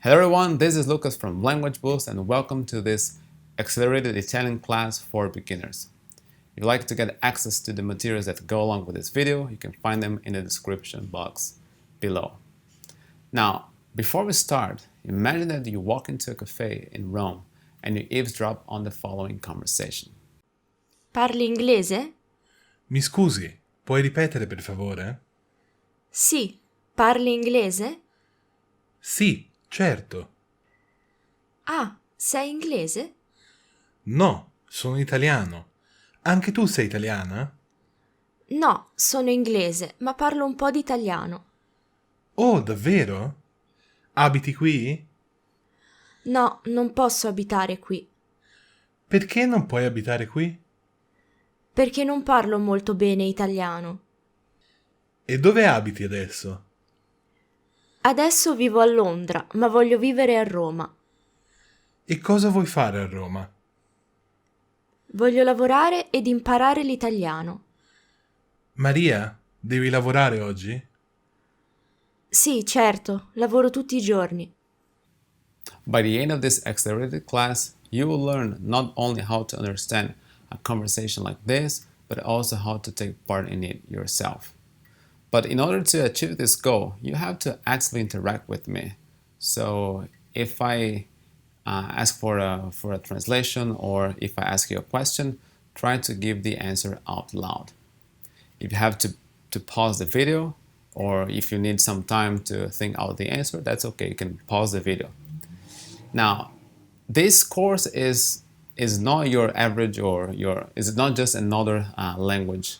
Hello everyone, this is Lucas from Language Boost and welcome to this accelerated Italian class for beginners. If you'd like to get access to the materials that go along with this video, you can find them in the description box below. Now, before we start, imagine that you walk into a cafe in Rome and you eavesdrop on the following conversation. Parli inglese? Mi scusi, puoi ripetere per favore? Sì. Parli inglese? Sì, certo. Ah, sei inglese? No, sono italiano. Anche tu sei italiana? No, sono inglese, ma parlo un po' di italiano. Oh, davvero? Abiti qui? No, non posso abitare qui, Perché non puoi abitare qui? perché non parlo molto bene italiano. E dove abiti adesso? Adesso vivo a Londra, ma voglio vivere a Roma. E cosa vuoi fare a Roma? Voglio lavorare ed imparare l'italiano. Maria, devi lavorare oggi? Sì, certo, lavoro tutti i giorni. By the end of this accelerated class, you will learn not only how to understand a conversation like this, but also how to take part in it yourself. But in order to achieve this goal, you have to actively interact with me. So if I ask for a translation or if I ask you a question, try to give the answer out loud. If you have to pause the video or if you need some time to think out the answer, that's okay. You can pause the video. Now, this course is not your average or is not just another language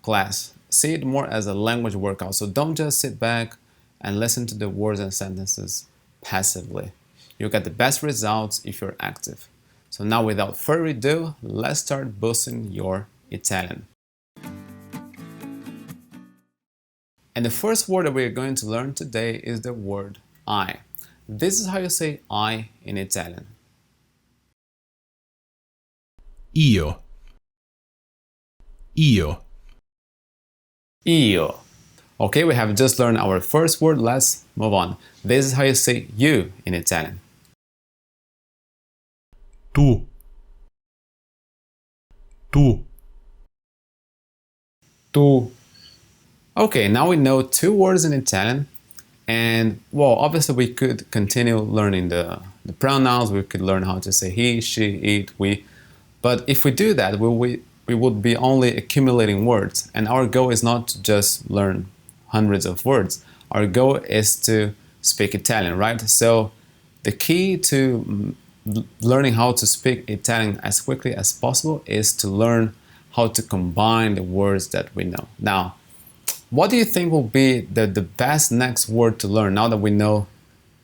class. See it more as a language workout. So don't just sit back and listen to the words and sentences passively. You'll get the best results if you're active. So now without further ado, let's start boosting your Italian. And the first word that we're going to learn today is the word I. This is how you say I in Italian. Io. Io. Io. Okay, we have just learned our first word. Let's move on. This is how you say you in Italian. Tu. Tu. Tu. Okay, now we know two words in Italian. And, well, obviously we could continue learning the pronouns. We could learn how to say he, she, it, we. But if we do that, we would be only accumulating words. And our goal is not to just learn hundreds of words. Our goal is to speak Italian, right? So the key to learning how to speak Italian as quickly as possible is to learn how to combine the words that we know. Now, what do you think will be the best next word to learn now that we know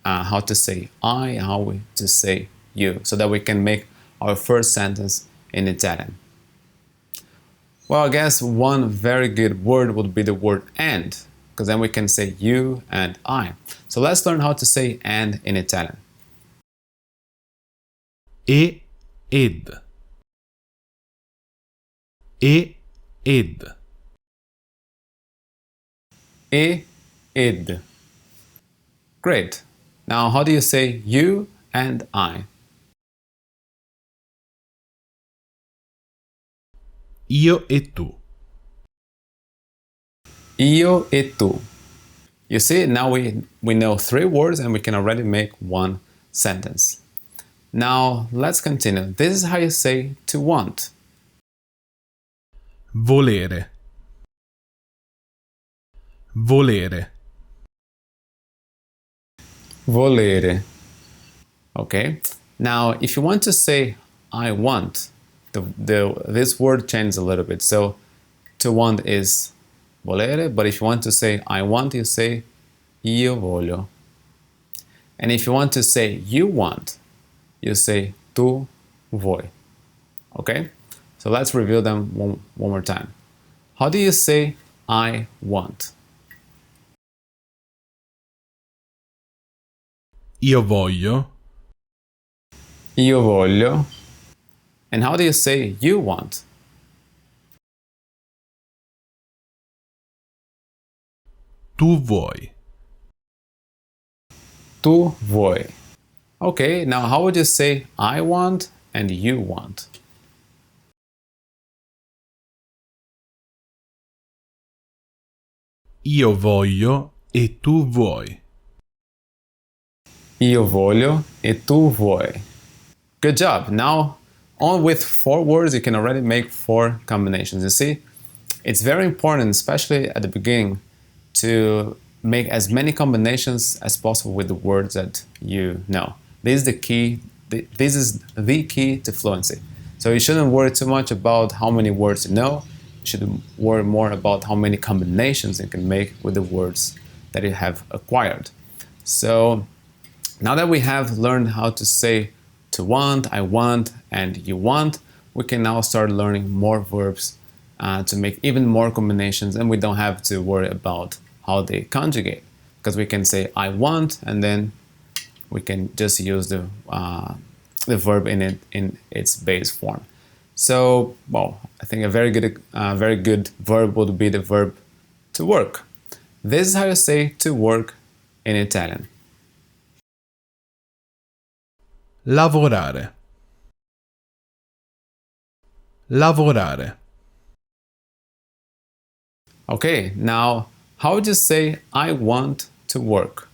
how to say I and how to say you, so that we can make our first sentence in Italian? Well, I guess one very good word would be the word and, because then we can say you and I. So let's learn how to say and in Italian. E ed. E ed. E, id. Great. Now, how do you say you and I? Io e tu. Io e tu. You see, now we know three words and we can already make one sentence. Now, let's continue. This is how you say to want. Volere. Volere. Volere. Okay. Now, if you want to say I want, this word changes a little bit. So, to want is volere, but if you want to say I want, you say io voglio. And if you want to say you want, you say tu vuoi. Okay? So let's review them one more time. How do you say I want? Io voglio. Io voglio. And how do you say you want? Tu vuoi. Tu vuoi. Okay, now how would you say I want and you want? Io voglio e tu vuoi. Io voglio e tu vuoi. Good job. Now, on with 4 words, you can already make 4 combinations. You see, it's very important, especially at the beginning, to make as many combinations as possible with the words that you know. This is the key. This is the key to fluency. So you shouldn't worry too much about how many words you know. You should worry more about how many combinations you can make with the words that you have acquired. So now that we have learned how to say to want, I want, and you want, we can now start learning more verbs to make even more combinations, and we don't have to worry about how they conjugate, because we can say I want, and then we can just use the verb in its base form. So, well, I think a very good verb would be the verb to work. This is how you say to work in Italian. Lavorare. Lavorare. Okay, now how would you say I want to work?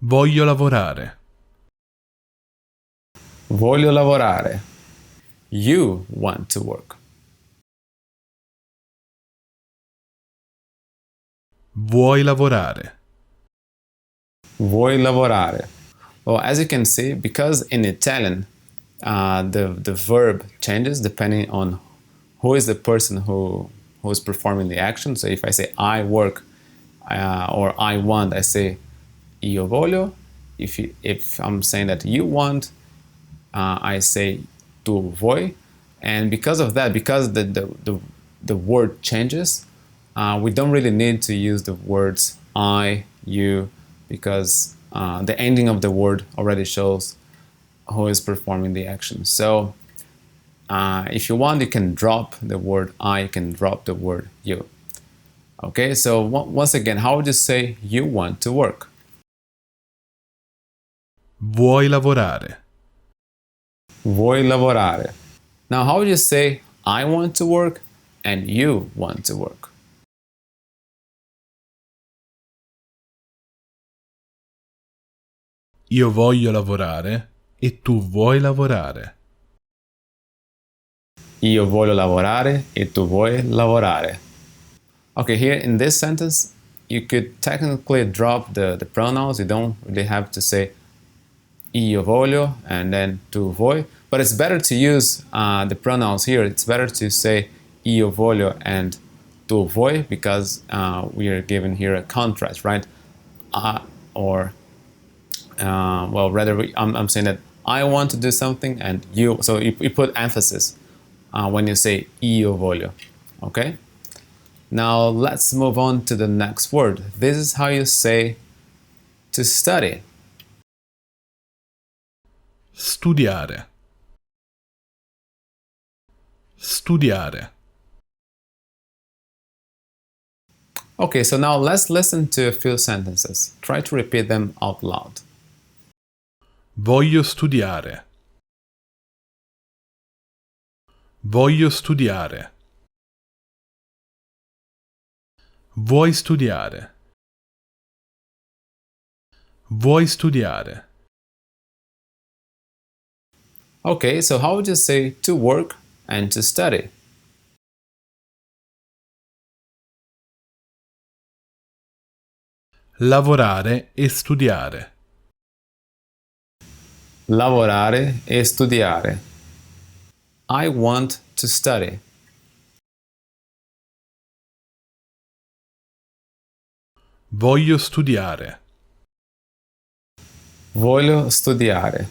Voglio lavorare. Voglio lavorare. You want to work. Vuoi lavorare. Vuoi lavorare. Well, as you can see, because in Italian the verb changes depending on who is the person who is performing the action. So if I say I work or I want, I say io voglio. If I'm saying that you want, I say tu vuoi. And because of that, because the word changes, we don't really need to use the words I, you, because the ending of the word already shows who is performing the action. So if you want, you can drop the word I, you can drop the word you. Okay, so once again, how would you say you want to work? Vuoi lavorare. Vuoi lavorare. Now, how would you say I want to work and you want to work? Io voglio lavorare e tu vuoi lavorare. Io voglio lavorare e tu vuoi lavorare. Okay, here in this sentence, you could technically drop the pronouns. You don't really have to say io voglio and then tu vuoi, but it's better to use the pronouns here. It's better to say io voglio and tu vuoi, because we are given here a contrast, right? Or well, rather, I'm saying that I want to do something and you, so you put emphasis when you say io voglio, okay? Now let's move on to the next word. This is how you say to study. Studiare. Studiare. Okay, so now let's listen to a few sentences. Try to repeat them out loud. Voglio studiare. Voglio studiare. Vuoi studiare. Vuoi studiare. Okay, so how would you say to work and to study? Lavorare e studiare. Lavorare e studiare. I want to study. Voglio studiare. Voglio studiare.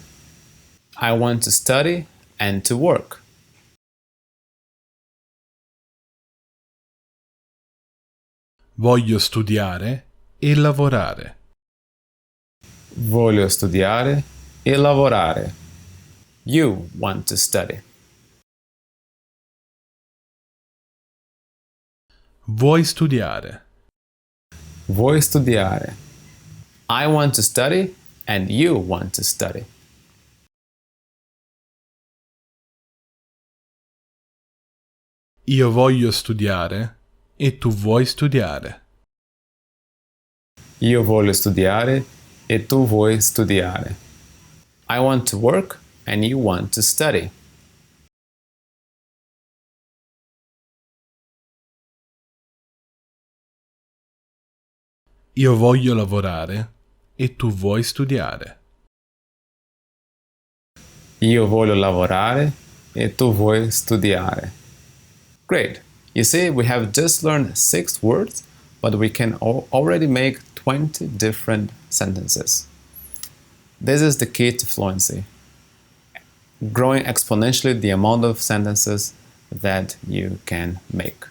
I want to study and to work. Voglio studiare e lavorare. Voglio studiare e lavorare. You want to study. Vuoi studiare. Vuoi studiare? I want to study and you want to study. Io voglio studiare e tu vuoi studiare. Io voglio studiare e tu vuoi studiare. I want to work and you want to study. Io voglio lavorare e tu vuoi studiare. Io voglio lavorare e tu vuoi studiare. Great. You see, we have just learned 6 words, but we can already make 20 different sentences. This is the key to fluency. Growing exponentially the amount of sentences that you can make.